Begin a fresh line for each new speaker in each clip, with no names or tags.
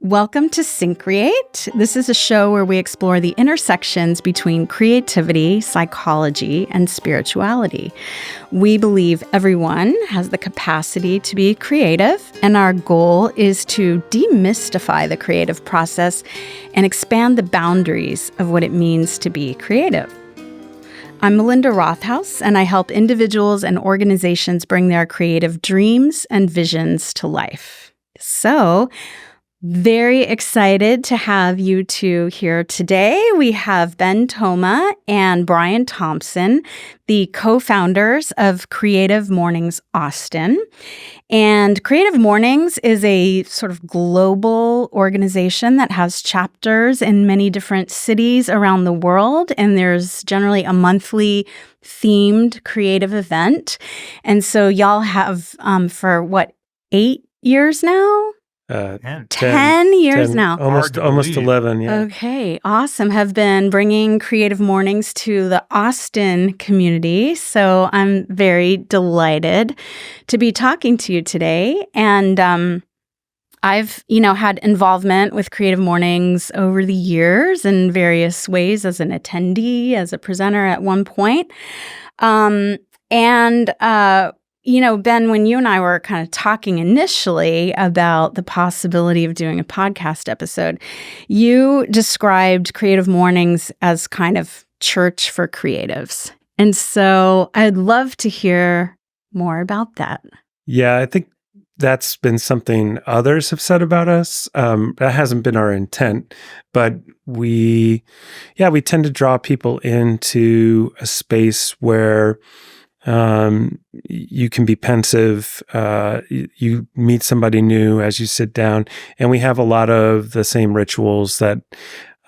Welcome to Syncreate. This is a show where we explore the intersections between creativity, psychology, and spirituality. We believe everyone has the capacity to be creative, and our goal is to demystify the creative process and expand the boundaries of what it means to be creative. I'm Melinda Rothaus, and I help individuals and organizations bring their creative dreams and visions to life. So, very excited to have you two here today. We have Thoma and Brian Thompson, the co-founders of Creative Mornings Austin. And Creative Mornings is a sort of global organization that has chapters in many different cities around the world. And there's generally a monthly themed creative event. And so y'all have, for 8 years now? 10 years now.
Almost 11, yeah.
Okay, awesome. Have been bringing Creative Mornings to the Austin community. So I'm very delighted to be talking to you today. And I've, had involvement with Creative Mornings over the years in various ways as an attendee, as a presenter at one point. Ben, when you and I were kind of talking initially about the possibility of doing a podcast episode, you described Creative Mornings as kind of church for creatives. And so I'd love to hear more about that.
Yeah, I think that's been something others have said about us. That hasn't been our intent, but we tend to draw people into a space where you can be pensive, you meet somebody new as you sit down, and we have a lot of the same rituals that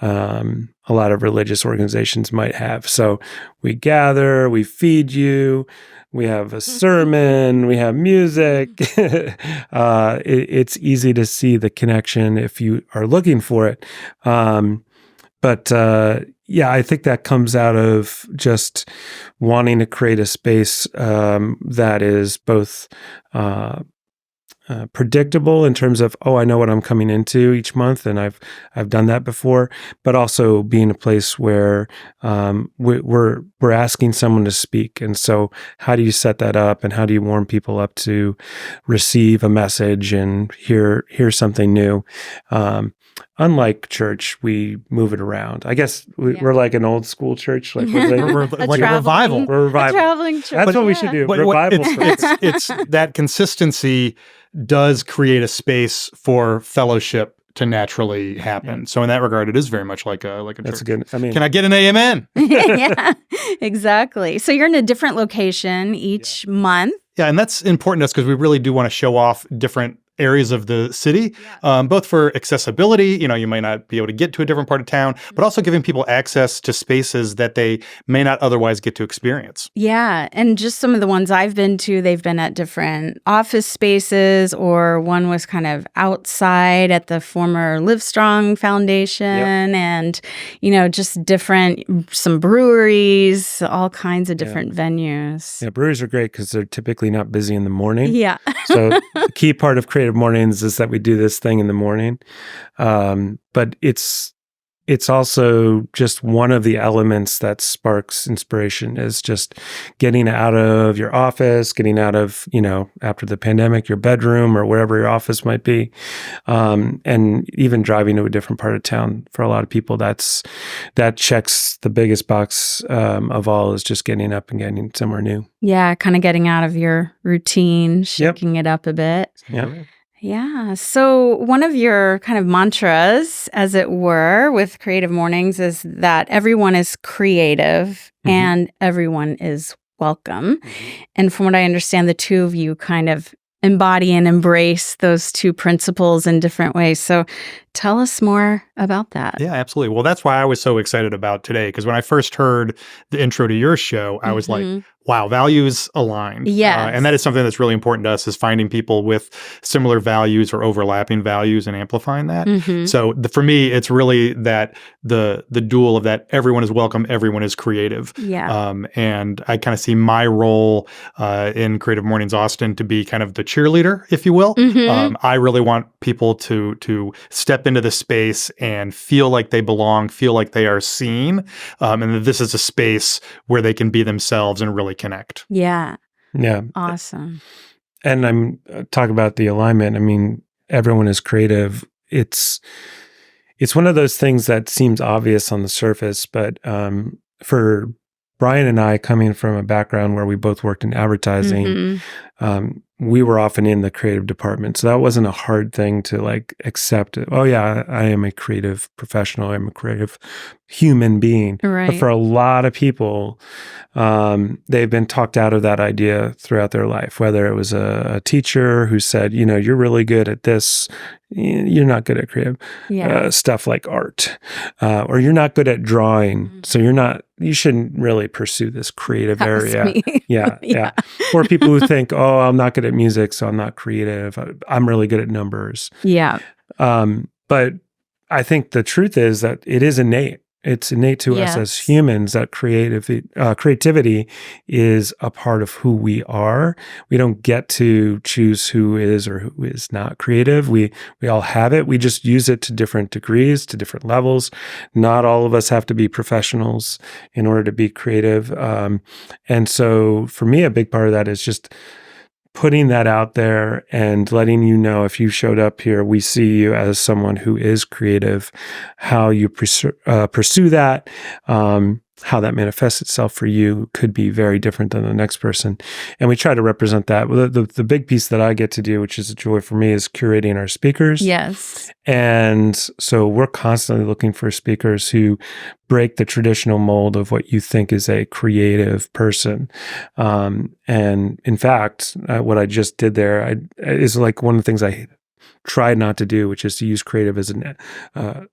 a lot of religious organizations might have. So we gather, we feed you, we have a sermon, we have music. It's easy to see the connection if you are looking for it. I think that comes out of just wanting to create a space that is both predictable in terms of, I know what I'm coming into each month, and I've done that before, but also being a place where we're asking someone to speak. And so how do you set that up, and how do you warm people up to receive a message and hear something new? Unlike church, we move it around. I guess we're like an old school church, like
we're like a revival.
We're a revival.
A traveling church.
That's what we should do. Revival.
It's that consistency does create a space for fellowship to naturally happen. Yeah. So in that regard, it is very much like a
That's
church.
Good.
Can I get an amen?
Yeah, exactly. So you're in a different location each month.
Yeah, and that's important to us because we really do want to show off different areas of the city, both for accessibility. You might not be able to get to a different part of town, but also giving people access to spaces that they may not otherwise get to experience.
Yeah, and just some of the ones I've been to, they've been at different office spaces, or one was kind of outside at the former Livestrong Foundation, and, just some breweries, all kinds of different venues.
Yeah, breweries are great because they're typically not busy in the morning.
Yeah.
So the key part of Creative Mornings is that we do this thing in the morning. But it's also just one of the elements that sparks inspiration, is just getting out of your office, getting out of, after the pandemic, your bedroom or wherever your office might be. And even driving to a different part of town. For a lot of people, that checks the biggest box of all, is just getting up and getting somewhere new.
Yeah, kind of getting out of your routine, shaking it up a bit.
Yeah.
Yeah. So one of your kind of mantras, as it were, with Creative Mornings is that everyone is creative and everyone is welcome. And from what I understand, the two of you kind of embody and embrace those two principles in different ways. So tell us more about that.
Yeah, absolutely. Well, that's why I was so excited about today, because when I first heard the intro to your show, I was like, Wow, values aligned.
Yes.
And that is something that's really important to us, is finding people with similar values or overlapping values and amplifying that. So for me, it's really that the dual of that everyone is welcome, everyone is creative.
Yeah.
And I kind of see my role in Creative Mornings Austin to be kind of the cheerleader, if you will. I really want people to step into the space and feel like they belong, feel like they are seen, and that this is a space where they can be themselves and really connect.
Yeah.
Yeah.
Awesome.
And I'm talking about the alignment. I mean, everyone is creative. It's one of those things that seems obvious on the surface, but for Brian and I, coming from a background where we both worked in advertising, we were often in the creative department. So that wasn't a hard thing to like accept. Oh yeah, I am a creative professional. I'm a creative human being.
Right.
But for a lot of people, they've been talked out of that idea throughout their life, whether it was a teacher who said, you're really good at this. You're not good at creative stuff like art, or you're not good at drawing. So you shouldn't really pursue this creative area. Yeah. Or people who think, oh, I'm not good at music, so I'm not creative. I'm really good at numbers.
Yeah.
But I think the truth is that it is innate. It's innate to us as humans that creativity is a part of who we are. We don't get to choose who is or who is not creative. We all have it. We just use it to different degrees, to different levels. Not all of us have to be professionals in order to be creative. And so for me, a big part of that is just putting that out there and letting you know, if you showed up here, we see you as someone who is creative. How you pursue that, how that manifests itself for you could be very different than the next person. And we try to represent that. The big piece that I get to do, which is a joy for me, is curating our speakers.
Yes.
And so we're constantly looking for speakers who break the traditional mold of what you think is a creative person. And in fact, what I just did there is like one of the things I tried not to do, which is to use creative as an, I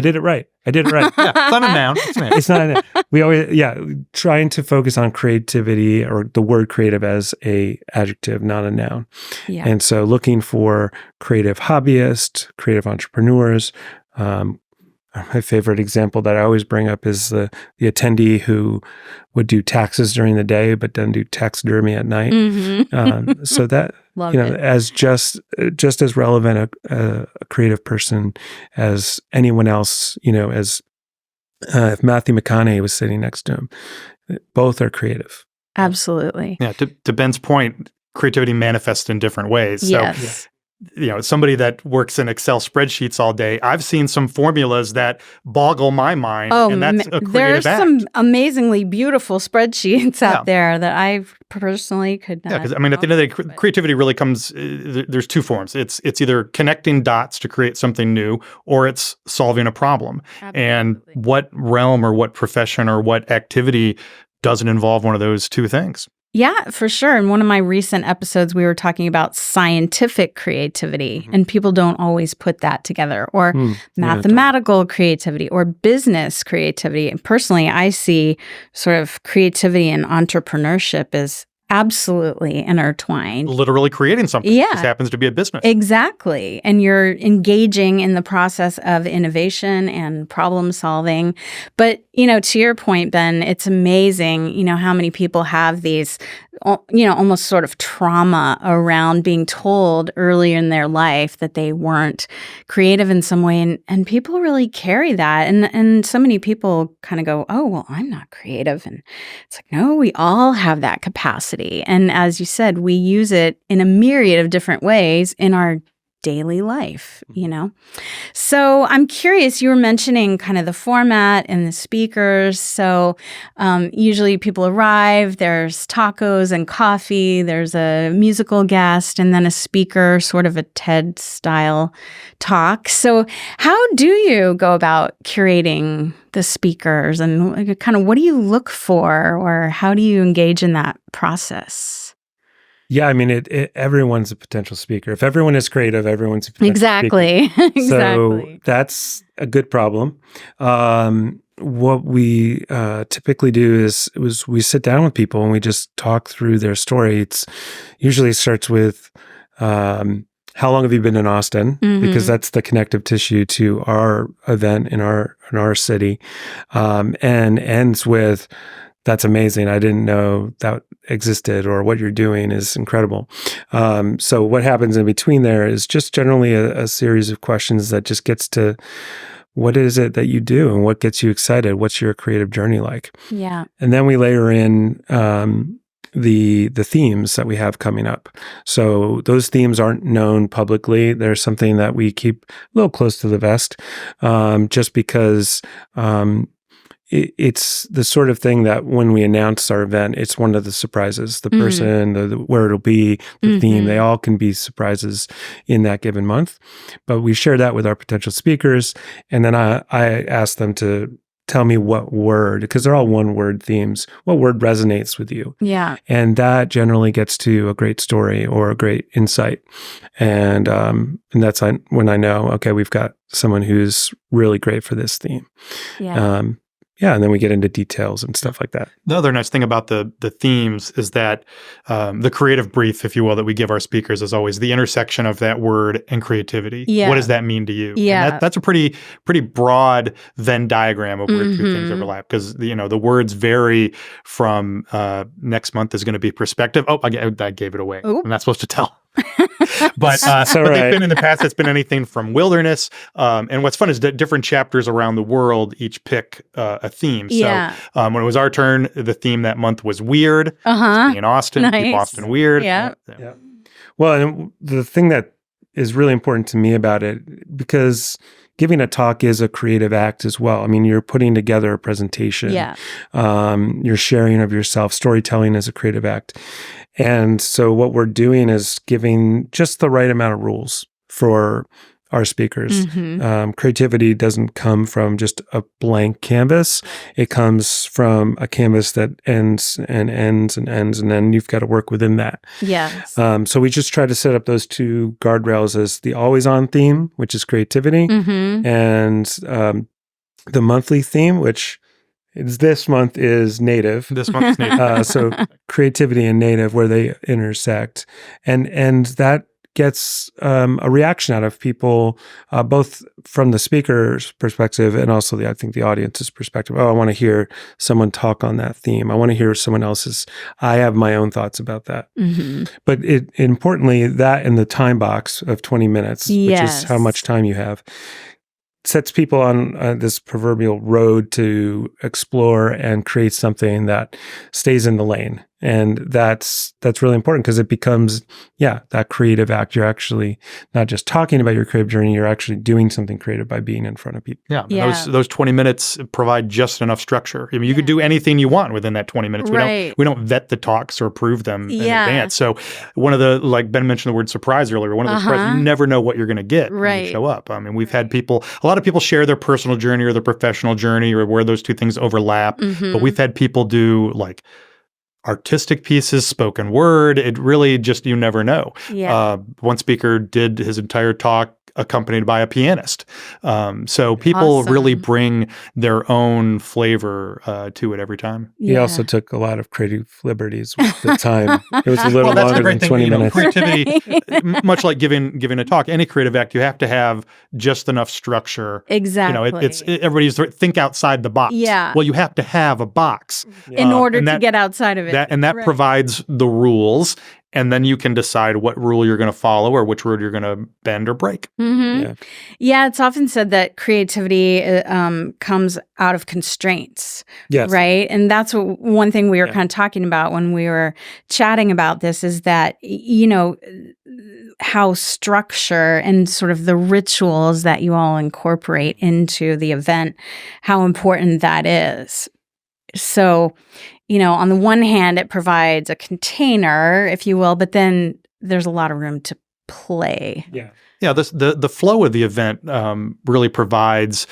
did it right.
Yeah, it's not a noun.
It's not a noun. We always, trying to focus on creativity or the word creative as a adjective, not a noun.
Yeah.
And so looking for creative hobbyists, creative entrepreneurs. My favorite example that I always bring up is the attendee who would do taxes during the day, but then do taxidermy at night. So that, as just as relevant a creative person as anyone else, as if Matthew McConaughey was sitting next to him, both are creative.
Absolutely.
Yeah. To Ben's point, creativity manifests in different ways.
Yes.
So, somebody that works in Excel spreadsheets all day, I've seen some formulas that boggle my mind, and that's a creative
there's
act.
some amazingly beautiful spreadsheets out there that I personally could not.
Yeah, because at the end of the day, creativity really comes. There's two forms. It's either connecting dots to create something new, or it's solving a problem.
Absolutely.
And what realm or what profession or what activity doesn't involve one of those two things?
Yeah, for sure. In one of my recent episodes, we were talking about scientific creativity, and people don't always put that together, or mathematical creativity or business creativity. And personally, I see sort of creativity and entrepreneurship as absolutely intertwined.
Literally creating something.
Yeah.
This happens to be a business.
Exactly. And you're engaging in the process of innovation and problem solving. But, to your point, Ben, it's amazing, how many people have these, almost sort of trauma around being told earlier in their life that they weren't creative in some way. And people really carry that. And so many people kind of go, oh, well, I'm not creative. And it's like, no, we all have that capacity. And as you said, we use it in a myriad of different ways in our daily life, So I'm curious, you were mentioning kind of the format and the speakers. So usually people arrive, there's tacos and coffee, there's a musical guest, and then a speaker, sort of a TED style talk. So how do you go about curating the speakers, and kind of what do you look for, or how do you engage in that process?
Yeah, I mean, everyone's a potential speaker. If everyone is creative, everyone's a potential speaker.
Exactly.
So that's a good problem. what we typically do is we sit down with people and we just talk through their story. It's usually starts with how long have you been in Austin? Because that's the connective tissue to our event in our city, and ends with, that's amazing. I didn't know that existed, or what you're doing is incredible. So what happens in between there is just generally a series of questions that just gets to, what is it that you do and what gets you excited? What's your creative journey like?
Yeah.
And then we layer in the themes that we have coming up. So those themes aren't known publicly. They're something that we keep a little close to the vest, just because it's the sort of thing that when we announce our event, it's one of the surprises. The person, where it'll be, the theme, they all can be surprises in that given month. But we share that with our potential speakers. And then I ask them to tell me what word, because they're all one-word themes, what word resonates with you.
Yeah.
And that generally gets to a great story or a great insight. And that's when I know, okay, we've got someone who's really great for this theme.
Yeah.
And then we get into details and stuff like that.
The other nice thing about the themes is that the creative brief, if you will, that we give our speakers is always the intersection of that word and creativity.
Yeah.
What does that mean to you?
Yeah.
And that's a pretty broad Venn diagram of where two things overlap, because the words vary from next month is going to be perspective. Oh, I gave it away.
Ooh.
I'm not supposed to tell. But
Right.
they've been in the past, it's been anything from wilderness. And what's fun is that different chapters around the world each pick a theme.
Yeah.
So when it was our turn, the theme that month was weird. In Austin,
Nice.
keep Austin weird.
Yeah.
Yeah. Well, and the thing that is really important to me about it, because giving a talk is a creative act as well. I mean, you're putting together a presentation.
Yeah.
You're sharing of yourself. Storytelling is a creative act. And so what we're doing is giving just the right amount of rules for our speakers. Creativity doesn't come from just a blank canvas. It comes from a canvas that ends and ends and ends, and then you've got to work within that.
Yes.
So we just try to set up those two guardrails as the always-on theme, which is creativity, and the monthly theme, which this month is native.
This month is native.
So creativity and native, where they intersect, and that gets a reaction out of people, both from the speaker's perspective and also I think the audience's perspective. Oh, I want to hear someone talk on that theme. I want to hear someone else's. I have my own thoughts about that. But importantly, that in the time box of 20 minutes, which is how much time you have, sets people on this proverbial road to explore and create something that stays in the lane. And that's really important, because it becomes, that creative act. You're actually not just talking about your creative journey, you're actually doing something creative by being in front of people.
Those 20 minutes provide just enough structure. I mean, you could do anything you want within that 20 minutes. We don't vet the talks or approve them in advance. So one of the, like Ben mentioned the word surprise earlier, one of the surprises, you never know what you're going to get when you show up. I mean, we've had a lot of people share their personal journey or their professional journey, or where those two things overlap. But we've had people do like artistic pieces, spoken word. It really just, you never know. One speaker did his entire talk accompanied by a pianist. So people really bring their own flavor to it every time.
He also took a lot of creative liberties with the time. It was a little longer than 20 minutes.
Creativity, much like giving a talk, any creative act, you have to have just enough structure.
Exactly.
Everybody's think outside the box. Well, you have to have a box
in order to get outside of it.
That provides the rules. And then you can decide what rule you're going to follow or which rule you're going to bend or break.
Yeah, it's often said that creativity comes out of constraints, right? And that's one thing we were kind of talking about when we were chatting about this, is that, how structure and sort of the rituals that you all incorporate into the event, how important that is. So, on the one hand, it provides a container, if you will, but then there's a lot of room to play.
The flow of the event really provides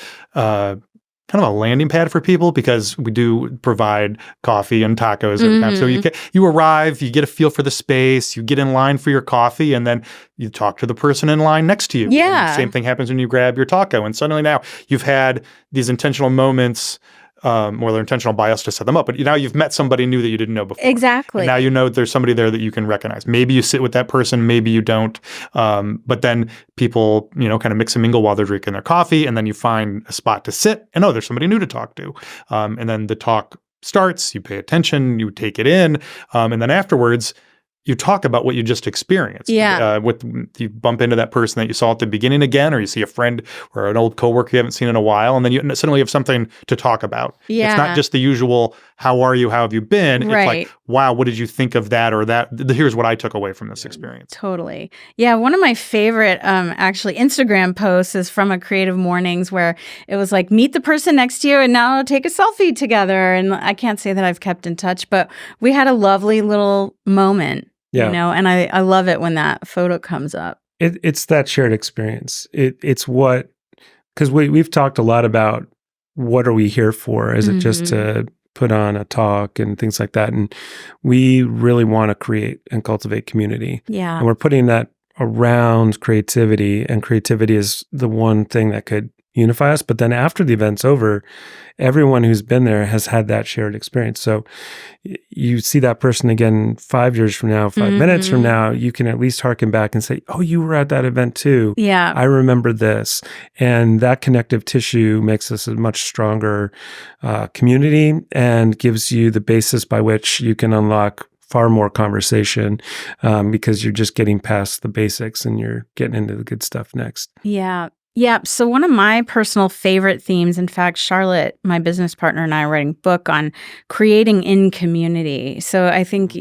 kind of a landing pad for people because we do provide coffee and tacos every time. So you arrive, you get a feel for the space, you get in line for your coffee, and then you talk to the person in line next to you.
Yeah.
And same thing happens when you grab your taco. And suddenly now you've had these intentional moments, or they're intentional by us to set them up. But now you've met somebody new that you didn't know before.
Exactly.
And now you know there's somebody there that you can recognize. Maybe you sit with that person, maybe you don't. But then people, kind of mix and mingle while they're drinking their coffee, and then you find a spot to sit, and there's somebody new to talk to. And then the talk starts, you pay attention, you take it in, and then afterwards, you talk about what you just experienced.
Yeah.
You bump into that person that you saw at the beginning again, or you see a friend or an old coworker you haven't seen in a while, and then you suddenly have something to talk about.
Yeah.
It's not just the usual, how are you, how have you been?
Right.
It's like, wow, what did you think of that or that? Here's what I took away from this experience.
Totally. Yeah, one of my favorite actually Instagram posts is from a Creative Mornings where it was like, meet the person next to you and now take a selfie together. And I can't say that I've kept in touch, but we had a lovely little moment.
Yeah.
And I love it when that photo comes up.
It's that shared experience. It's what, because we've talked a lot about what are we here for? Is it just to put on a talk and things like that? And we really want to create and cultivate community.
Yeah.
And we're putting that around creativity, and creativity is the one thing that could unify us. But then after the event's over, everyone who's been there has had that shared experience. So you see that person again 5 years from now, 5 minutes from now, you can at least harken back and say, oh, you were at that event too.
Yeah.
I remember this. And that connective tissue makes us a much stronger community and gives you the basis by which you can unlock far more conversation because you're just getting past the basics and you're getting into the good stuff next.
Yeah. Yeah. So one of my personal favorite themes, in fact, Charlotte, my business partner, and I are writing a book on creating in community. So I think,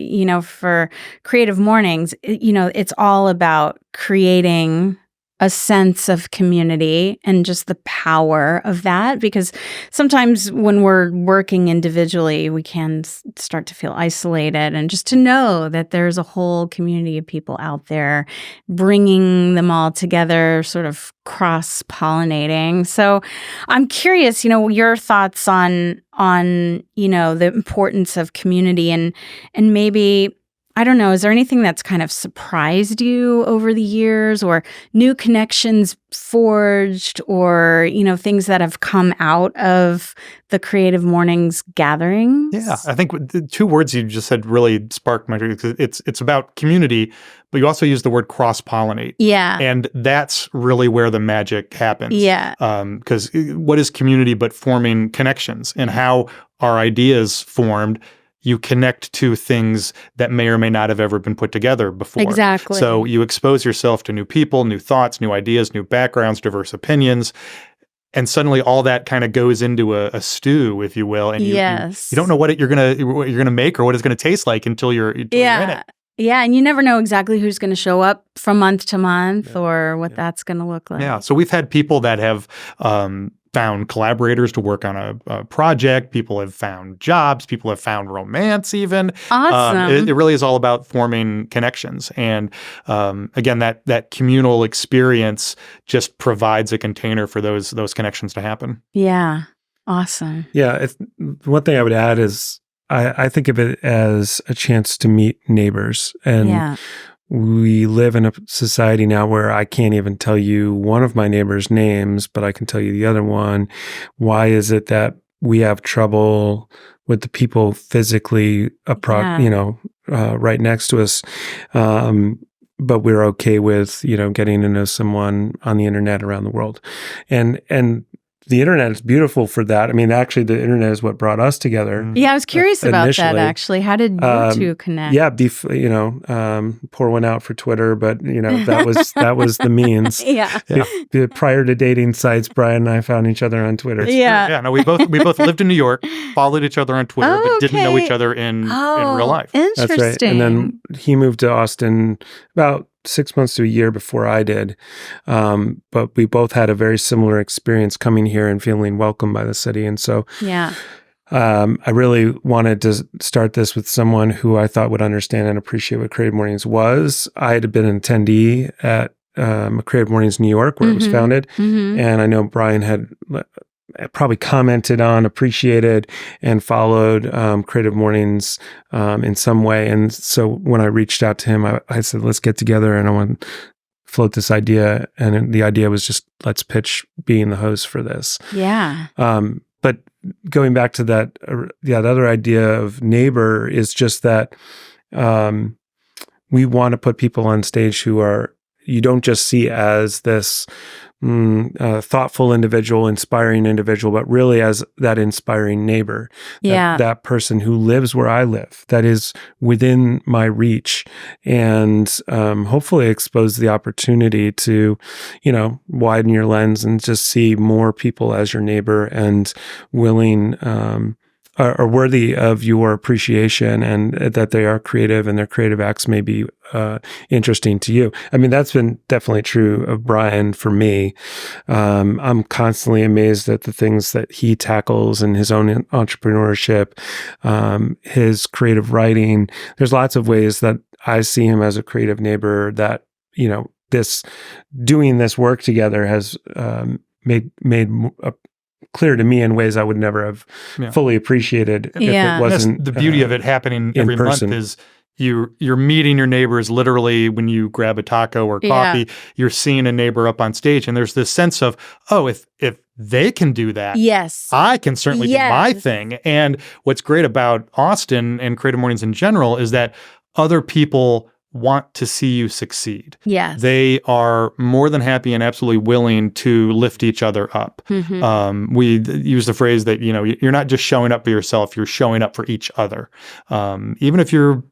for Creative Mornings, it's all about creating a sense of community and just the power of that, because sometimes when we're working individually, we can start to feel isolated, and just to know that there's a whole community of people out there bringing them all together, sort of cross-pollinating. So I'm curious, your thoughts on the importance of community and maybe, I don't know, is there anything that's kind of surprised you over the years, or new connections forged, or, things that have come out of the Creative Mornings gatherings?
Yeah, I think the two words you just said really sparked my interest. It's about community, but you also use the word cross-pollinate.
Yeah.
And that's really where the magic happens.
Yeah.
Because what is community but forming connections, and how are ideas formed? You connect to things that may or may not have ever been put together before.
Exactly.
So you expose yourself to new people, new thoughts, new ideas, new backgrounds, diverse opinions. And suddenly all that kind of goes into a stew, if you will. And you don't know what you're gonna make or what it's gonna taste like until you're in it.
Yeah, and you never know exactly who's going to show up from month to month or what that's going to look like.
Yeah, so we've had people that have found collaborators to work on a project. People have found jobs. People have found romance even.
Awesome.
It really is all about forming connections. And again, that communal experience just provides a container for those connections to happen.
Yeah, awesome.
Yeah, one thing I would add is I think of it as a chance to meet neighbors. And we live in a society now where I can't even tell you one of my neighbors' names, but I can tell you the other one. Why is it that we have trouble with the people physically right next to us? But we're okay with, getting to know someone on the internet around the world. And the internet is beautiful for that. I mean, actually, the internet is what brought us together.
Yeah, I was curious about
initially.
that, actually. How did you two connect?
Yeah, pour one out for Twitter, but, that was the means.
Yeah.
Prior to dating sites, Brian and I found each other on Twitter.
Yeah.
Yeah, no, we both lived in New York, followed each other on Twitter, but didn't know each other in real life.
Interesting.
That's right. And then he moved to Austin about 6 months to a year before I did. But we both had a very similar experience coming here and feeling welcomed by the city. And so I really wanted to start this with someone who I thought would understand and appreciate what Creative Mornings was. I had been an attendee at Creative Mornings New York, where it was founded. And I know Brian had probably commented on, appreciated, and followed Creative Mornings in some way. And so when I reached out to him, I said, let's get together and I want to float this idea. And the idea was just, let's pitch being the host for this.
Yeah.
But going back to that other idea of neighbor is just that we want to put people on stage who are, you don't just see as this thoughtful individual, inspiring individual, but really as that inspiring neighbor.
Yeah.
That person who lives where I live, that is within my reach, and hopefully expose the opportunity to, widen your lens and just see more people as your neighbor and willing are worthy of your appreciation, and that they are creative and their creative acts may be interesting to you. I mean, that's been definitely true of Brian for me. I'm constantly amazed at the things that he tackles in his own entrepreneurship, his creative writing. There's lots of ways that I see him as a creative neighbor that, doing this work together has made clear to me in ways I would never have fully appreciated if it wasn't.
That's the beauty of it happening every
person.
month is you're meeting your neighbors literally when you grab a taco or coffee. You're seeing a neighbor up on stage, and there's this sense of, oh, if they can do that,
yes,
I can certainly do my thing. And what's great about Austin and Creative Mornings in general is that other people want to see you succeed.
Yes.
They are more than happy and absolutely willing to lift each other up. Mm-hmm. We use the phrase that, you're not just showing up for yourself, you're showing up for each other. Even if you're,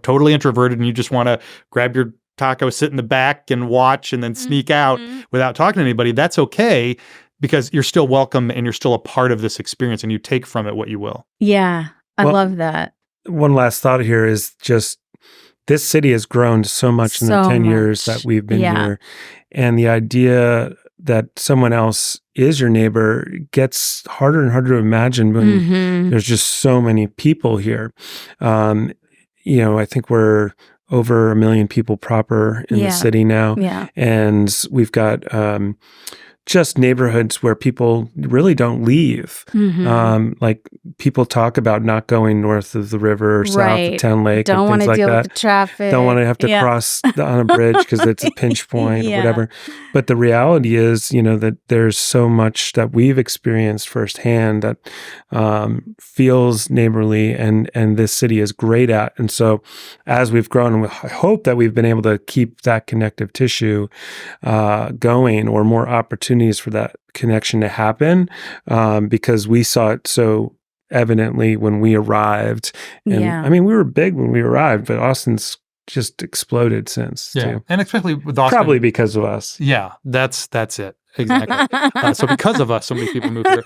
totally introverted and you just want to grab your taco, sit in the back and watch and then sneak out without talking to anybody, that's okay, because you're still welcome and you're still a part of this experience and you take from it what you will.
Yeah. I love that.
One last thought here is just, this city has grown so much in the 10 years that we've been here. And the idea that someone else is your neighbor gets harder and harder to imagine when there's just so many people here. I think we're over 1 million people proper in the city now. Yeah. And we've got just neighborhoods where people really don't leave. Like people talk about not going north of the river or south of Town Lake
don't
and things like that.
Don't want to deal with the traffic.
Don't want to have to cross on a bridge because it's a pinch point or whatever. But the reality is, that there's so much that we've experienced firsthand that feels neighborly and this city is great at. And so as we've grown, I hope that we've been able to keep that connective tissue going, or more opportunities for that connection to happen, because we saw it so evidently when we arrived. And I mean, we were big when we arrived, but Austin's just exploded since too.
And especially with Austin,
probably because of us.
Yeah, that's it. Exactly. So because of us, so many people moved here.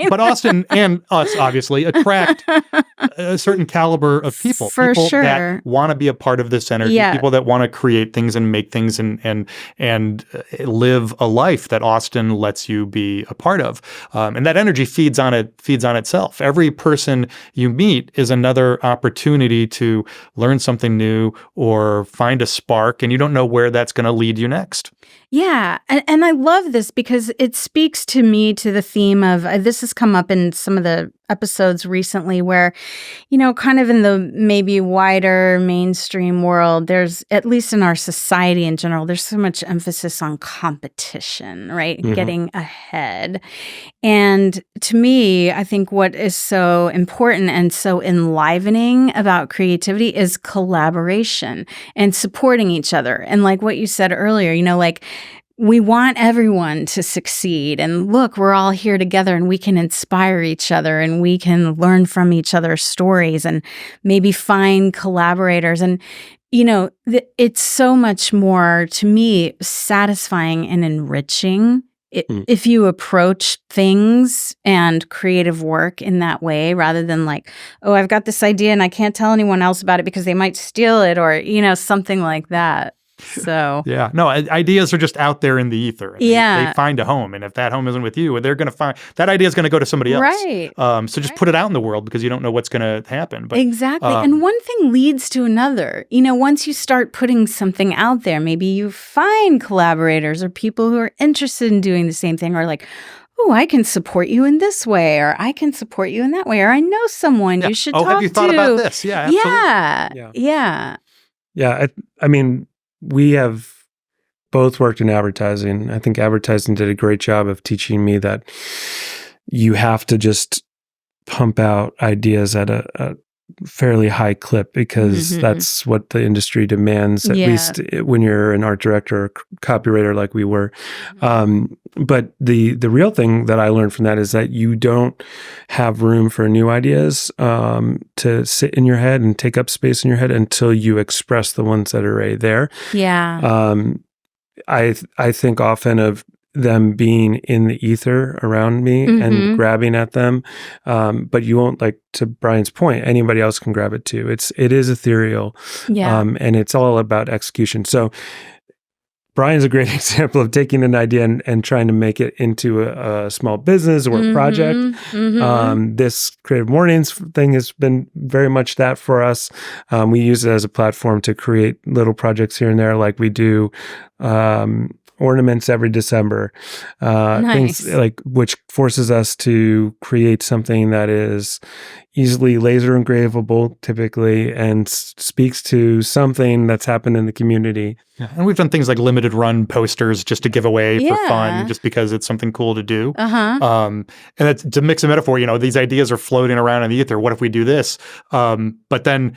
But Austin and us obviously attract a certain caliber of people. People that want to be a part of this energy. People that want to create things and make things and live a life that Austin lets you be a part of. And that energy feeds on itself. Every person you meet is another opportunity to learn something new or find a spark, and you don't know where that's going to lead you next.
Yeah. And I love this because it speaks to me to the theme of, this has come up in some of the episodes recently where, kind of in the maybe wider mainstream world, there's, at least in our society in general, there's so much emphasis on competition, right? Getting ahead. And to me, I think what is so important and so enlivening about creativity is collaboration and supporting each other. And like what you said earlier, we want everyone to succeed. And look, we're all here together and we can inspire each other and we can learn from each other's stories and maybe find collaborators. And, it's so much more, to me, satisfying and enriching if you approach things and creative work in that way, rather than like, oh, I've got this idea and I can't tell anyone else about it because they might steal it, or, something like that. So ideas are just out there in the ether. They find a home, and if that home isn't with you, they're going to find that idea is going to go to somebody else. Right.
So just put it out in the world because you don't know what's going to happen. But,
exactly. And one thing leads to another. Once you start putting something out there, maybe you find collaborators or people who are interested in doing the same thing, or like, oh, I can support you in this way, or I can support you in that way, or I know someone you should talk to.
Have you thought about this? Yeah, absolutely.
Yeah.
I mean, we have both worked in advertising. I think advertising did a great job of teaching me that you have to just pump out ideas at a fairly high clip, because that's what the industry demands, at least when you're an art director or copywriter like we were. But the real thing that I learned from that is that you don't have room for new ideas to sit in your head and take up space in your head until you express the ones that are already there.
Yeah.
I think often of them being in the ether around me and grabbing at them. But you won't, like, to Brian's point, anybody else can grab it too. It is ethereal. And it's all about execution. So Brian's a great example of taking an idea and trying to make it into a small business or a project. This Creative Mornings thing has been very much that for us. We use it as a platform to create little projects here and there, like we do ornaments every December, things like, which forces us to create something that is easily laser engravable typically and speaks to something that's happened in the community.
And we've done things like limited run posters just to give away for fun, just because it's something cool to do. And that's, to mix a metaphor, these ideas are floating around in the ether. What if we do this? But then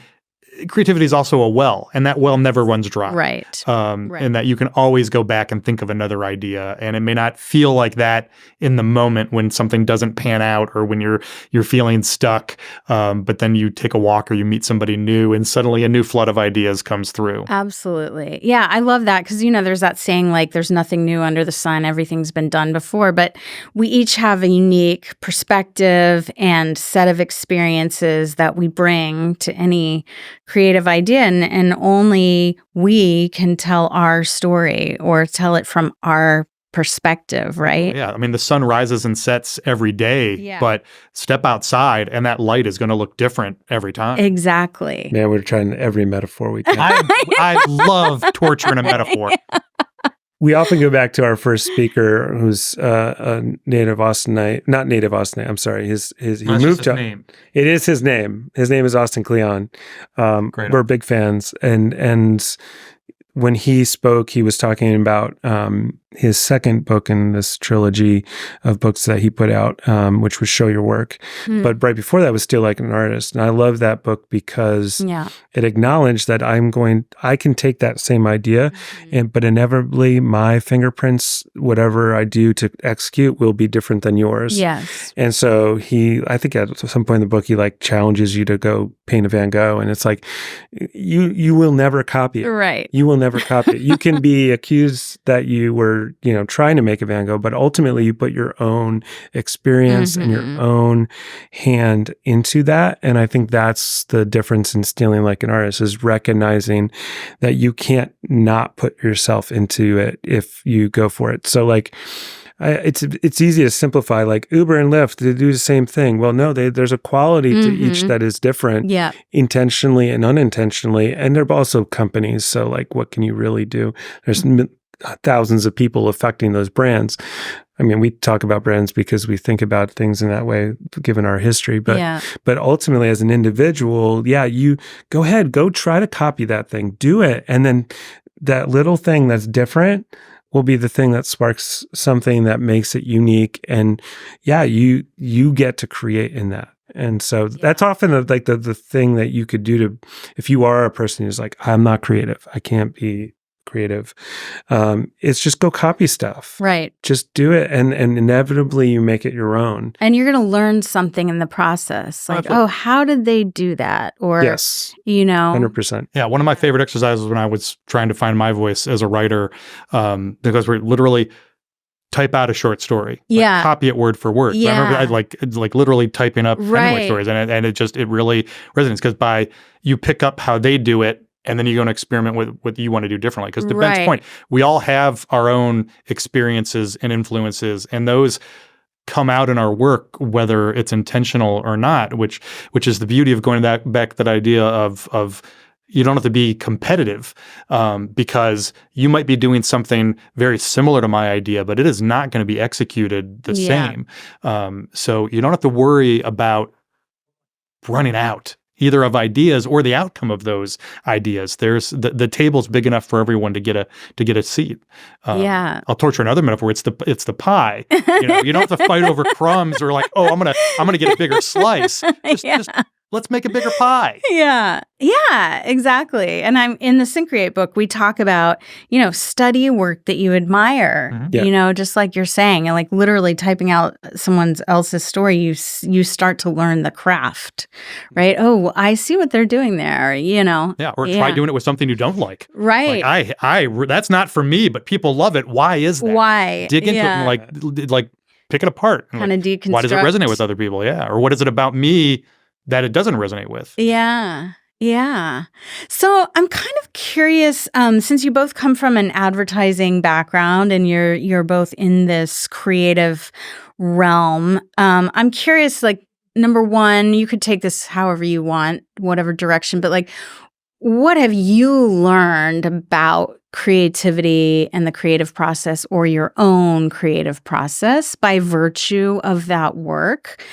creativity is also a well, and that well never runs dry.
Right.
And that you can always go back and think of another idea. And it may not feel like that in the moment when something doesn't pan out or when you're feeling stuck. But then you take a walk or you meet somebody new and suddenly a new flood of ideas comes through.
Absolutely. Yeah, I love that, because, there's that saying, like, there's nothing new under the sun. Everything's been done before. But we each have a unique perspective and set of experiences that we bring to any creative idea, and only we can tell our story or tell it from our perspective, right?
Yeah. I mean, the sun rises and sets every day, but step outside and that light is going to look different every time.
Exactly.
Man, we're trying every metaphor we can.
I love torturing a metaphor.
We often go back to our first speaker, who's a native Austinite, not native Austinite. I'm sorry. He moved to.
Name.
It is his name. His name is Austin Kleon. We're big fans, and when he spoke, he was talking about his second book in this trilogy of books that he put out, which was Show Your Work. But right before that was Still Like an Artist. And I love that book because it acknowledged that I can take that same idea, but inevitably my fingerprints, whatever I do to execute, will be different than yours.
Yes.
And so I think at some point in the book, he challenges you to go paint a Van Gogh. And it's like, you will never copy it.
Right.
You will never copy it. You can be accused that you were, trying to make a Van Gogh, but ultimately you put your own experience and your own hand into that. And I think that's the difference in Stealing Like an Artist, is recognizing that you can't not put yourself into it if you go for it. So it's easy to simplify, like Uber and Lyft, they do the same thing. Well, no, there's a quality to each that is different, intentionally and unintentionally. And they're also companies. So what can you really do? There's thousands of people affecting those brands. I mean, we talk about brands because we think about things in that way, given our history. But ultimately, as an individual, you go ahead, go try to copy that thing, do it. And then that little thing that's different will be the thing that sparks something that makes it unique. And you get to create in that. And so that's often the thing that you could do to, if you are a person who's like, I'm not creative, I can't be creative, it's just go copy stuff.
Right.
Just do it, and inevitably you make it your own.
And you're going to learn something in the process. Like, oh, how did they do that? Or,
100%.
Yeah, one of my favorite exercises when I was trying to find my voice as a writer, because we're literally type out a short story. Copy it word for word.
Yeah.
So I remember like literally typing up Hemingway stories, and it really resonates, because you pick up how they do it, and then you go and experiment with what you want to do differently. Because to Ben's point, we all have our own experiences and influences, and those come out in our work, whether it's intentional or not, which is the beauty of going back to that idea of you don't have to be competitive because you might be doing something very similar to my idea, but it is not going to be executed the same. So you don't have to worry about running out either of ideas or the outcome of those ideas. There's the table's big enough for everyone to get a seat. I'll torture another metaphor. It's the pie. You don't have to fight over crumbs or like, oh, I'm gonna get a bigger slice. Just let's make a bigger pie.
Yeah, exactly. And I'm in the Syncreate book, we talk about, study work that you admire, just like you're saying, and like literally typing out someone else's story, you start to learn the craft, right? Oh, I see what they're doing there,
Or try doing it with something you don't like.
Right.
Like I that's not for me, but people love it. Why is that?
Why?
Dig into it and like pick it apart.
Kind of deconstruct.
Why does it resonate with other people? Yeah. Or what is it about me that it doesn't resonate with?
Yeah. So I'm kind of curious, since you both come from an advertising background and you're both in this creative realm, I'm curious, like, number one, you could take this however you want, whatever direction, but like, what have you learned about creativity and the creative process or your own creative process by virtue of that work?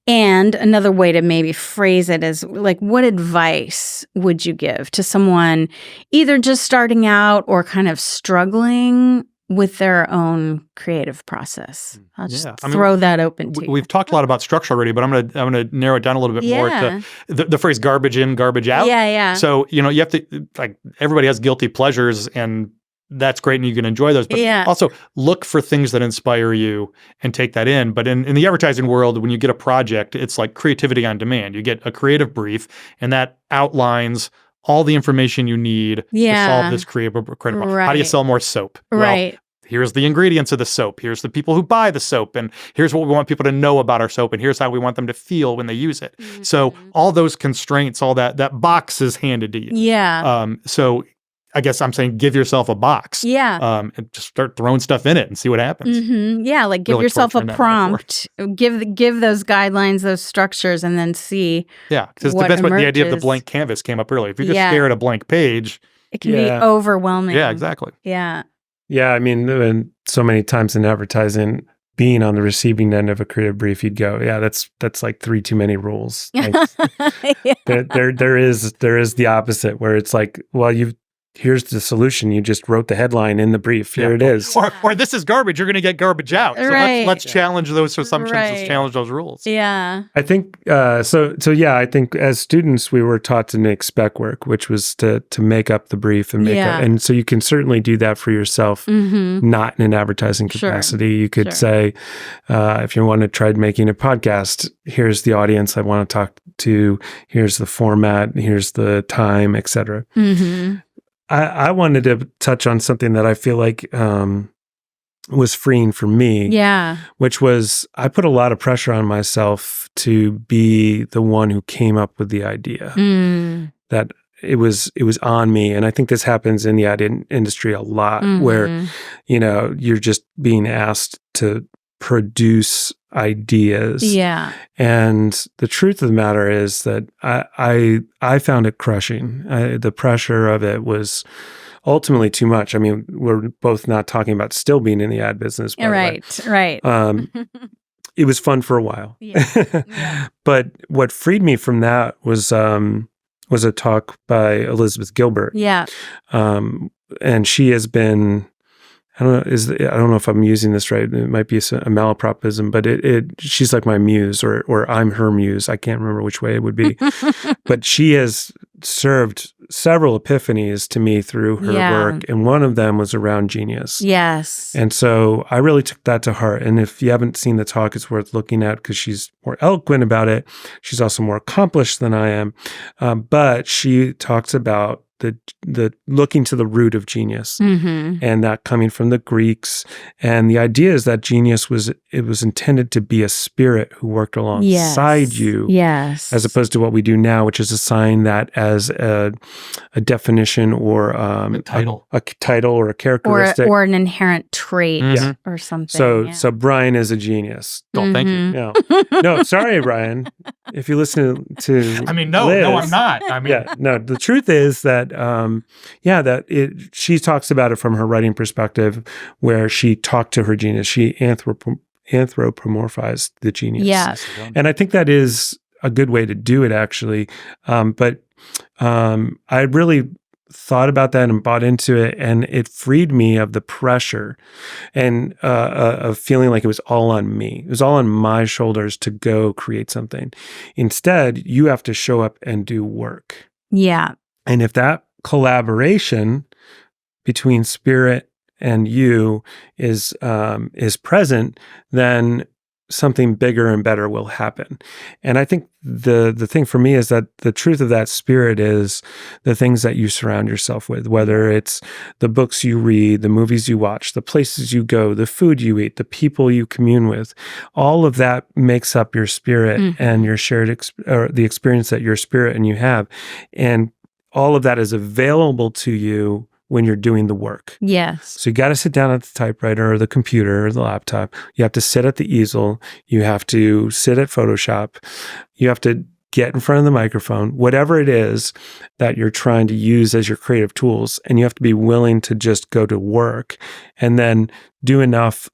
And another way to maybe phrase it is like, what advice would you give to someone either just starting out or kind of struggling with their own creative process? I'll just throw that open to you.
We've talked a lot about structure already, but I'm gonna narrow it down a little bit more to the phrase garbage in, garbage out.
Yeah.
So, you have to, like, everybody has guilty pleasures, and that's great and you can enjoy those. But also look for things that inspire you and take that in. But in the advertising world, when you get a project, it's like creativity on demand. You get a creative brief and that outlines all the information you need to solve this creative problem. Right. How do you sell more soap?
Right.
Well, here's the ingredients of the soap. Here's the people who buy the soap. And here's what we want people to know about our soap. And here's how we want them to feel when they use it. Mm-hmm. So all those constraints, all that box is handed to you.
Yeah.
So I guess I'm saying give yourself a box. And just start throwing stuff in it and see what happens.
Mm-hmm. Yeah, like give yourself a prompt. Give those guidelines, those structures, and then see.
Yeah, because the idea of the blank canvas came up earlier. If you just stare at a blank page,
it can be overwhelming.
Yeah, exactly.
Yeah.
Yeah, I mean, so many times in advertising, being on the receiving end of a creative brief, you'd go, yeah, that's like 3 too many rules. Like, there is the opposite where it's like, well, here's the solution. You just wrote the headline in the brief. Here it is.
Or this is garbage. You're going to get garbage out. So let's challenge those assumptions. Let's challenge those rules.
Yeah.
I think, I think as students, we were taught to make spec work, which was to make up the brief and make up. And so you can certainly do that for yourself, not in an advertising capacity. You could say, if you want to try making a podcast, here's the audience I want to talk to. Here's the format. Here's the time, et cetera.
Mm-hmm.
I wanted to touch on something that I feel like was freeing for me.
Yeah.
Which was, I put a lot of pressure on myself to be the one who came up with the idea. That it was on me. And I think this happens in the ad industry a lot, where, you're just being asked to produce ideas.
Yeah.
And the truth of the matter is that I found it crushing. The pressure of it was ultimately too much. I mean, we're both not talking about still being in the ad business.
Right.
It was fun for a while. But what freed me from that was a talk by Elizabeth Gilbert.
Yeah.
And she has been, I don't know if I'm using this right. It might be a malapropism, but she's like my muse, or I'm her muse. I can't remember which way it would be. But she has served several epiphanies to me through her work, and one of them was around genius.
Yes.
And so I really took that to heart. And if you haven't seen the talk, it's worth looking at because she's more eloquent about it. She's also more accomplished than I am. But she talks about the looking to the root of genius, and that coming from the Greeks. And the idea is that genius was intended to be a spirit who worked alongside you, as opposed to what we do now, which is assign that as a definition or a title or a characteristic
or an inherent trait or something.
So Brian is a genius.
Thank you.
No, sorry, Brian. if you listen to
I mean, no,
Liz,
I'm not. I mean,
yeah, no, the truth is that, she talks about it from her writing perspective, where she talked to her genius. She anthropomorphized the genius.
Yes.
And I think that is a good way to do it, actually. But I really thought about that and bought into it, and it freed me of the pressure and of feeling like it was all on me. It was all on my shoulders to go create something. Instead, you have to show up and do work.
Yeah.
And if that collaboration between spirit and you is present, then something bigger and better will happen. And I think the thing for me is that the truth of that spirit is the things that you surround yourself with, whether it's the books you read, the movies you watch, the places you go, the food you eat, the people you commune with. All of that makes up your spirit and your shared or the experience that your spirit and you have. And all of that is available to you when you're doing the work.
Yes.
So you got to sit down at the typewriter or the computer or the laptop. You have to sit at the easel. You have to sit at Photoshop. You have to get in front of the microphone, whatever it is that you're trying to use as your creative tools. And you have to be willing to just go to work and then do enough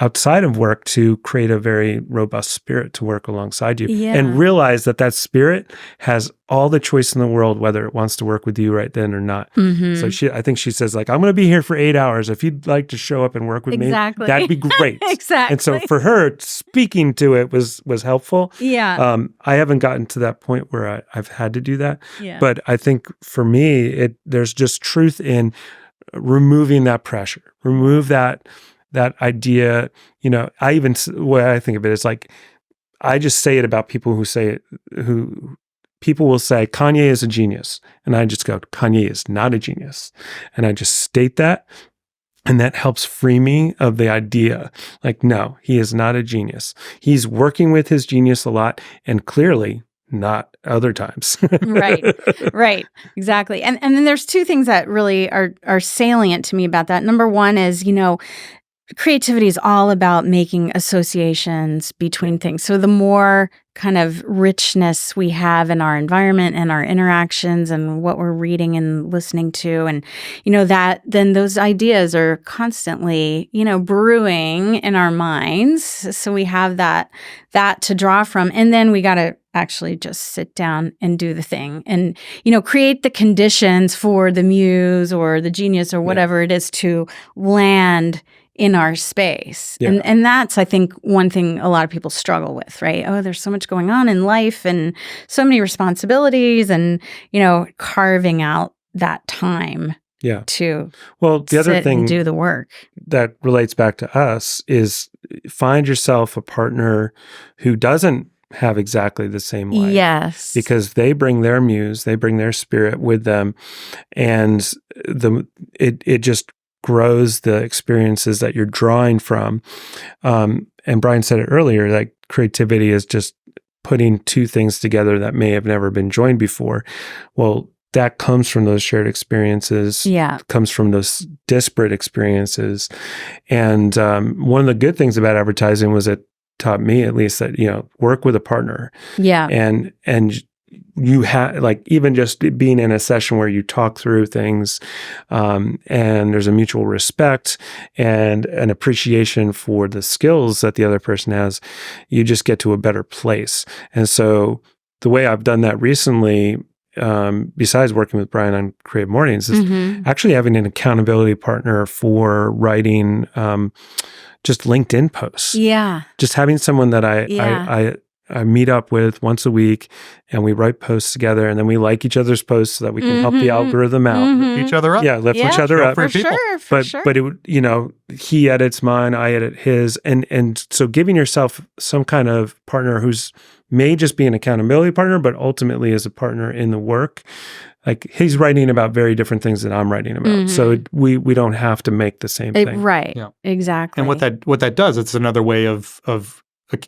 outside of work to create a very robust spirit to work alongside you.
Yeah.
And realize that that spirit has all the choice in the world, whether it wants to work with you right then or not. So I think she says, like, I'm going to be here for 8 hours. If you'd like to show up and work with me, that'd be great.
Exactly.
And so for her, speaking to it was helpful.
Yeah.
I haven't gotten to that point where I've had to do that.
Yeah.
But I think for me, there's just truth in removing that pressure, remove that idea. Way I think of it is like, I just say it about people who people will say, Kanye is a genius. And I just go, Kanye is not a genius. And I just state that. And that helps free me of the idea, like, no, he is not a genius. He's working with his genius a lot, and clearly not other times.
Right. Exactly. And then there's two things that really are salient to me about that. Number one is, creativity is all about making associations between things. So the more kind of richness we have in our environment and our interactions and what we're reading and listening to, and that then those ideas are constantly brewing in our minds. So we have that to draw from, and then we got to actually just sit down and do the thing and create the conditions for the muse or the genius or whatever it is to land in our space.
Yeah.
And that's, I think, one thing a lot of people struggle with, right? Oh, there's so much going on in life and so many responsibilities, and, carving out that time to
the other thing
and do the work.
That relates back to us is find yourself a partner who doesn't have exactly the same life.
Yes.
Because they bring their muse, they bring their spirit with them, and it just grows the experiences that you're drawing from. And Brian said it earlier, like, creativity is just putting two things together that may have never been joined before. Well, that comes from those shared experiences, comes from those disparate experiences. And one of the good things about advertising was it taught me, at least, that, work with a partner. Yeah. And you have, like, even just being in a session where you talk through things, and there's a mutual respect and an appreciation for the skills that the other person has, you just get to a better place. And so the way I've done that recently, besides working with Brian on Creative Mornings, is actually having an accountability partner for writing just LinkedIn posts. Yeah. Just having someone that I meet up with once a week, and we write posts together, and then we like each other's posts so that we can help the algorithm out.
Lift each other up.
Yeah, lift each other up.
For sure.
But it would, he edits mine, I edit his. And so giving yourself some kind of partner who's may just be an accountability partner, but ultimately is a partner in the work. Like, he's writing about very different things than I'm writing about. So we don't have to make the same thing.
Right. Yeah. Exactly.
And what that does, it's another way of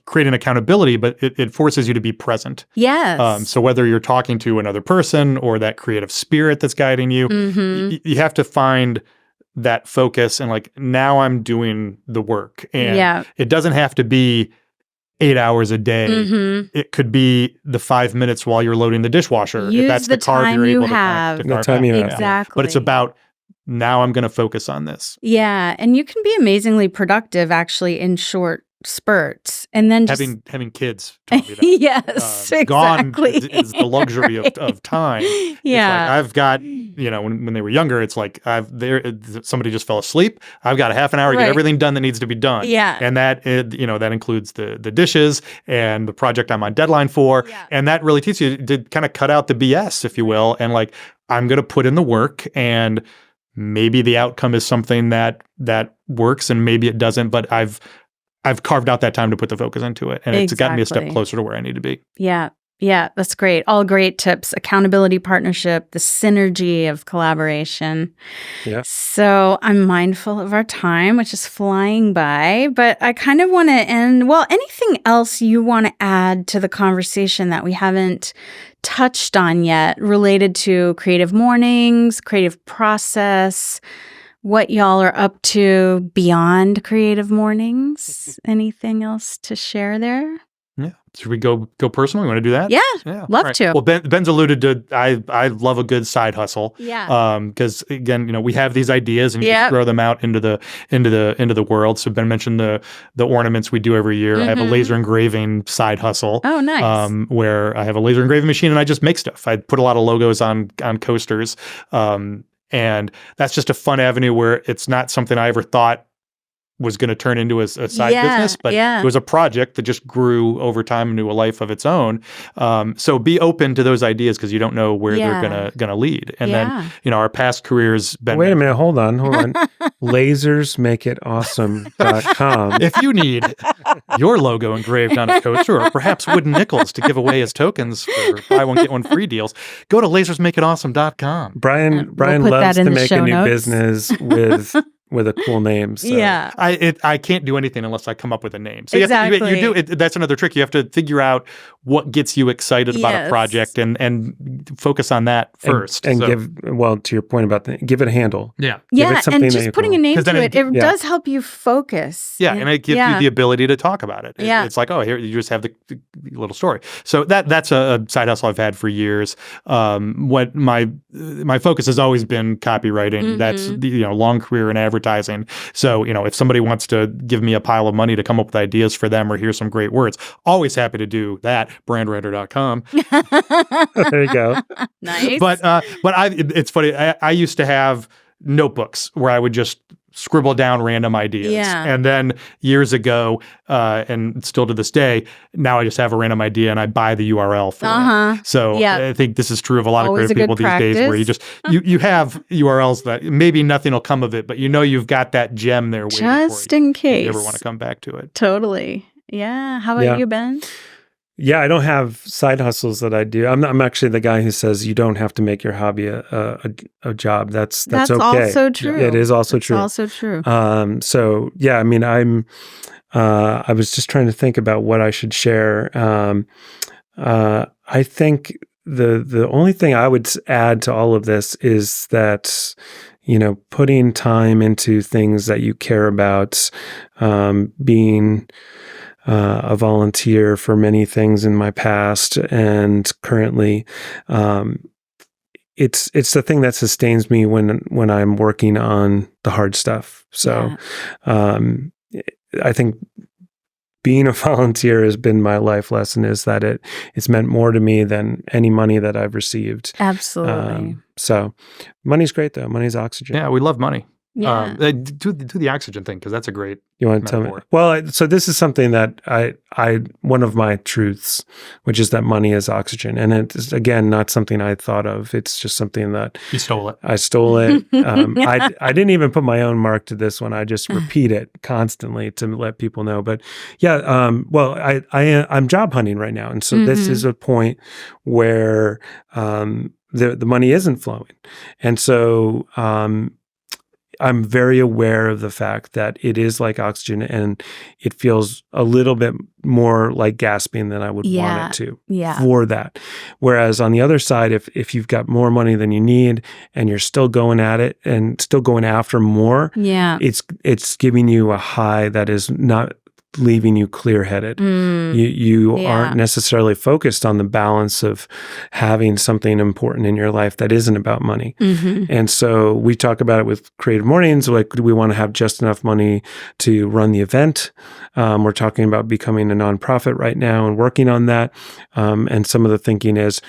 creating accountability, but it forces you to be present.
Yes.
So whether you're talking to another person or that creative spirit that's guiding you, you have to find that focus and, like, now I'm doing the work. And it doesn't have to be 8 hours a day. It could be the 5 minutes while you're loading the dishwasher.
Use
if that's
the
the carb
time
you're
you
able
have.
to
The
carve
time
out.
you have.
Exactly.
But it's about, now I'm going to focus on this.
Yeah. And you can be amazingly productive actually in short spurts. And then just
Having kids taught me that.
yes,
Gone
exactly.
is the luxury of time.
Yeah.
It's like I've got, when they were younger, it's like somebody just fell asleep. I've got a half an hour to
Right.
get everything done that needs to be done.
Yeah.
And that includes the dishes and the project I'm on deadline for.
Yeah.
And that really teaches you to kind of cut out the BS, if you will. And like, I'm going to put in the work, and maybe the outcome is something that works, and maybe it doesn't, but I've carved out that time to put the focus into it, and it's gotten me a step
Exactly.
closer to where I need to be.
Yeah. Yeah, that's great. All great tips. Accountability, partnership, the synergy of collaboration.
Yeah.
So I'm mindful of our time, which is flying by, but I kind of want to end. Well, anything else you want to add to the conversation that we haven't touched on yet related to creative mornings, creative process, what y'all are up to beyond creative mornings? Anything else to share there?
Yeah. Should we go personal? You want to do that?
Yeah. Love
All right.
to.
Well, Ben's alluded to, I love a good side hustle.
Yeah.
Because again, we have these ideas and you
Yep.
just throw them out into the world. So Ben mentioned the ornaments we do every year. I have a laser engraving side hustle.
Oh, nice.
Where I have a laser engraving machine and I just make stuff. I put a lot of logos on coasters. And that's just a fun avenue where it's not something I ever thought was going to turn into a side business, but it was a project that just grew over time into a life of its own. So be open to those ideas because you don't know where they're gonna lead. And then, our past careers.
Wait a minute, hold on. Lasersmakeitawesome.com.
If you need your logo engraved on a coaster or perhaps wooden nickels to give away as tokens for buy one, get one free deals, go to lasersmakeitawesome.com.
Brian
We'll put
loves
that in
to
the
make
show
a new
notes.
business with a cool name. So.
Yeah.
I can't do anything unless I come up with a name. So
Exactly.
That's another trick. You have to figure out what gets you excited about a project and focus on that first.
And give, to your point about give it a handle.
Yeah.
Yeah,
something
and
that
just
you
putting
can-
a name
'Cause
to
then
it,
it-
does help you focus.
Yeah, and it gives you the ability to talk about it. It's like, oh, here you just have the little story. So that's a side hustle I've had for years. What my focus has always been copywriting. That's long career in advertising. So if somebody wants to give me a pile of money to come up with ideas for them or hear some great words, always happy to do that. Brandwriter.com.
There you go.
Nice.
But it's funny. I used to have notebooks where I would just scribble down random ideas.
Yeah.
And then years ago, and still to this day, now I just have a random idea and I buy the URL for it. So I think this is true of a lot
Always
of creative
a
people
good
these days where
practice.
you have URLs that maybe nothing will come of it, but you've got that gem there waiting
Just
for you.
in
If
case.
you ever want to come back to it.
Totally. Yeah. How about you, Ben?
Yeah, I don't have side hustles that I do. I'm actually the guy who says you don't have to make your hobby a job. That's okay.
Also true.
It is also true.
Also true.
So yeah, I mean, I was just trying to think about what I should share. I think the only thing I would add to all of this is that putting time into things that you care about, being a volunteer for many things in my past and currently. It's the thing that sustains me when I'm working on the hard stuff. So I think being a volunteer has been my life lesson, is that it's meant more to me than any money that I've received.
Absolutely.
So money's great though. Money's oxygen.
Yeah, we love money.
Yeah.
Do the oxygen thing because that's a great.
You want to tell me?
metaphor.
Well, so this is something that I one of my truths, which is that money is oxygen, and it's again not something I thought of. It's just something that
You stole it.
I stole it. I didn't even put my own mark to this one. I just repeat it constantly to let people know. But yeah, I'm job hunting right now, and so this is a point where the money isn't flowing, and so I'm very aware of the fact that it is like oxygen and it feels a little bit more like gasping than I would want it to for that. Whereas on the other side, if you've got more money than you need and you're still going at it and still going after more, it's giving you a high that is not leaving you clear-headed. You aren't necessarily focused on the balance of having something important in your life that isn't about money. And so we talk about it with Creative Mornings, like, do we want to have just enough money to run the event? We're talking about becoming a nonprofit right now and working on that. And some of the thinking is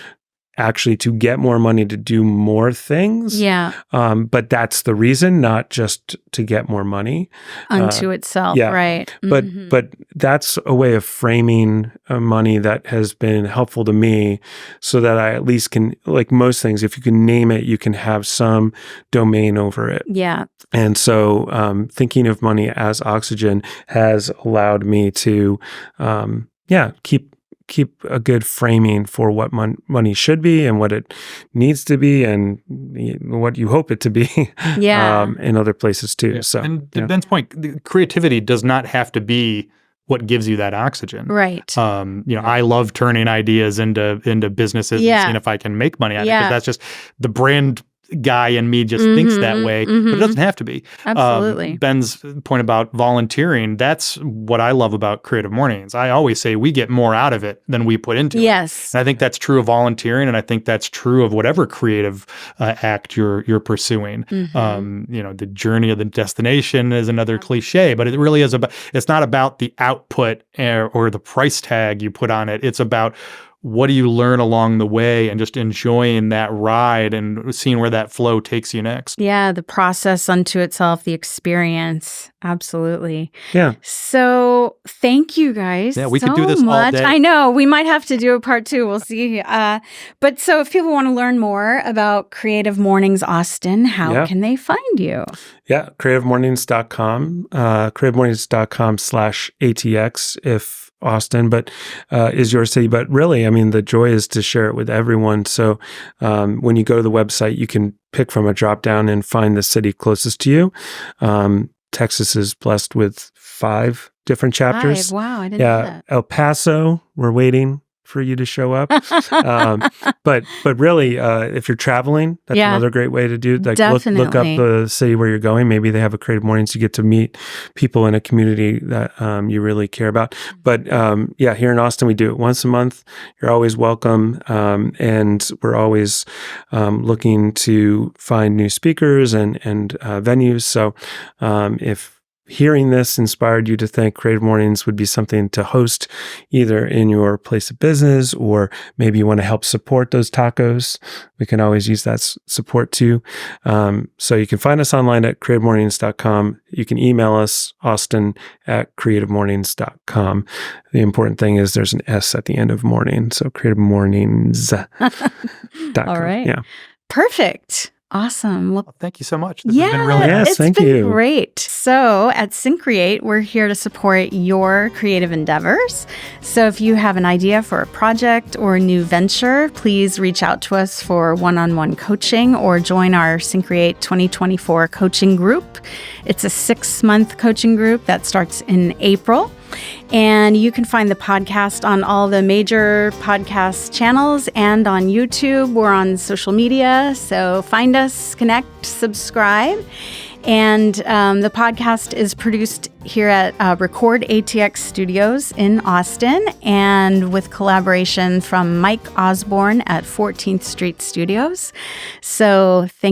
actually to get more money to do more things. But that's the reason, not just to get more money.
Unto itself, right.
But that's a way of framing money that has been helpful to me, so that I at least can, like most things, if you can name it, you can have some domain over it. And so thinking of money as oxygen has allowed me to, keep a good framing for what money should be and what it needs to be and what you hope it to be in other places too. So,
and to Ben's point, the creativity does not have to be what gives you that oxygen.
Right.
I love turning ideas into businesses and seeing if I can make money out of it, because that's just the brand guy in me just thinks that way, but it doesn't have to be.
Absolutely.
Ben's point about volunteering, that's what I love about Creative Mornings. I always say we get more out of it than we put into it. And I think that's true of volunteering, and I think that's true of whatever creative act you're pursuing. The journey of the destination is another cliche, but it really is about, it's not about the output or the price tag you put on it. It's about what do you learn along the way, and just enjoying that ride and seeing where that flow takes you next.
Yeah, the process unto itself, the experience. Absolutely.
Yeah.
So thank you guys.
Yeah, we could do this all day.
I know. We might have to do a part 2. We'll see. But so if people want to learn more about Creative Mornings Austin, how can they find you?
Yeah, creativemornings.com, creativemornings.com/ATX if Austin, but is your city. But really, I mean, the joy is to share it with everyone. So when you go to the website, you can pick from a drop down and find the city closest to you. Texas is blessed with 5 different chapters.
5. Wow, I didn't know that.
El Paso, we're waiting for you to show up. But really, if you're traveling, that's another great way to do. Like look up the city where you're going. Maybe they have a Creative Mornings. You get to meet people in a community that you really care about. But here in Austin, we do it once a month. You're always welcome, and we're always looking to find new speakers and venues. So if hearing this inspired you to think Creative Mornings would be something to host either in your place of business, or maybe you want to help support those tacos, we can always use that support too. So you can find us online at creativemornings.com. You can email us, austin@creativemornings.com. The important thing is there's an S at the end of morning. So creativemornings.com.
All right.
Yeah.
Perfect. Awesome. Well,
thank you so much. This has been really
nice.
It's been great. So at Syncreate, we're here to support your creative endeavors. So if you have an idea for a project or a new venture, please reach out to us for one-on-one coaching or join our Syncreate 2024 coaching group. It's a 6-month coaching group that starts in April. And you can find the podcast on all the major podcast channels and on YouTube. We're on social media. So find us, connect, subscribe. And the podcast is produced here at Record ATX Studios in Austin, and with collaboration from Mike Osborne at 14th Street Studios. So thank